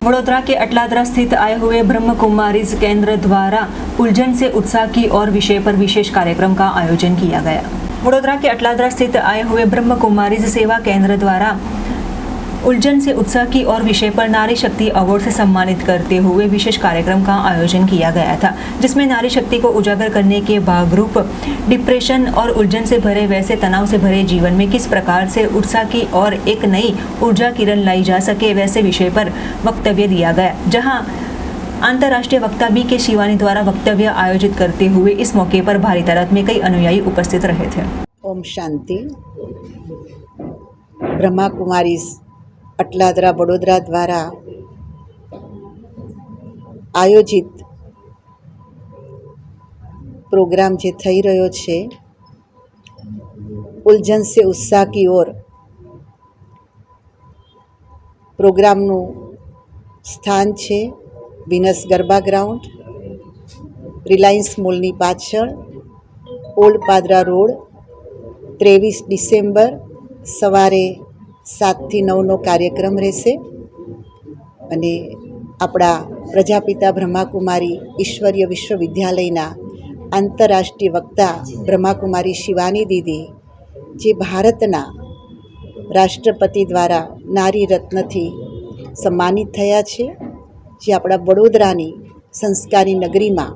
वडोदरा के अटलादरा स्थित आए हुए ब्रह्म कुमारीज केंद्र द्वारा उलझन से उत्साह की और विषय पर विशेष कार्यक्रम का आयोजन किया गया। वडोदरा के अटलादरा स्थित आए हुए ब्रह्म कुमारीज सेवा केंद्र द्वारा उलझन से उत्साह की और विषय पर नारी शक्ति अवार्ड से सम्मानित करते हुए विशेष कार्यक्रम का आयोजन किया गया था, जिसमें नारी शक्ति को उजागर करने के भागरूप डिप्रेशन और उलझन से भरे वैसे तनाव से भरे जीवन में किस प्रकार से उत्साह की और एक नई ऊर्जा किरण लाई जा सके वैसे विषय पर वक्तव्य दिया गया, जहां अंतर्राष्ट्रीय वक्ता बी के शिवानी द्वारा वक्तव्य आयोजित करते हुए इस मौके पर भारी तादाद में कई अनुयायी उपस्थित रहे थे। ओम शांति। ब्रह्मा कुमारीज अटलादरा वडोदरा द्वारा आयोजित प्रोग्राम जे थई रह्यो छे उलझन से उत्साह की ओर, प्रोग्रामનું સ્થાન છે વિનસ ગરબા ગ્રાઉન્ડ, રિલાયન્સ મોલની પાછળ, ઓલ્ડ પાદરા રોડ, 23 ડિસેમ્બર સવારે 7 થી 9નો કાર્યક્રમ રહેશે અને આપણા પ્રજાપિતા બ્રહ્માકુમારી ઈશ્વરીય વિશ્વવિદ્યાલયના આંતરરાષ્ટ્રીય વક્તા બ્રહ્માકુમારી શિવાની દીદી જે ભારતના રાષ્ટ્રપતિ દ્વારા નારી રત્નથી સન્માનિત થયા છે, જે આપણા વડોદરાની સંસ્કારી નગરીમાં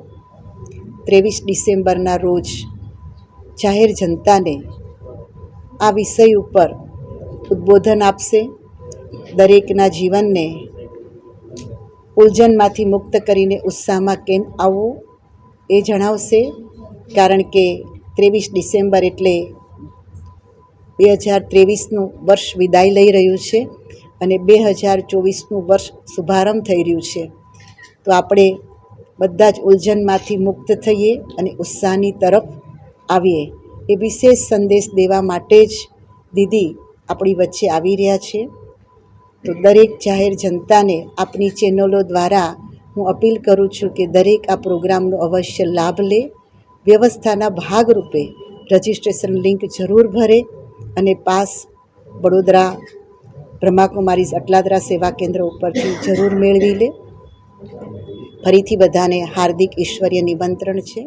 23 ડિસેમ્બરના રોજ જાહેર જનતાને આ વિષય ઉપર ઉદ્બોધન આપશે, દરેકના જીવનને ઉલઝનમાંથી મુક્ત કરીને ઉત્સાહમાં કેમ આવવું એ જણાવશે। કારણ કે 23 ડિસેમ્બર એટલે 2023નું વર્ષ વિદાય લઈ રહ્યું છે અને 2024નું વર્ષ શુભારંભ થઈ રહ્યું છે। તો આપણે બધા જ ઉલઝનમાંથી મુક્ત થઈએ અને ઉત્સાહની તરફ આવીએ એ વિશેષ સંદેશ દેવા માટે જ દીદી આપણી વચ્ચે આવી રહ્યા છે। તો દરેક જાહેર જનતાને આપણી ચેનલો દ્વારા હું અપીલ કરું છું કે દરેક આ પ્રોગ્રામનો અવશ્ય લાભ લે, વ્યવસ્થાના ભાગરૂપે રજિસ્ટ્રેશન લિંક જરૂર ભરે અને પાસ વડોદરા બ્રહ્માકુમારીઝ અટલાદરા સેવા કેન્દ્ર ઉપરથી જરૂર મેળવી લે। ફરીથી બધાને હાર્દિક ઈશ્વરીય નિમંત્રણ છે।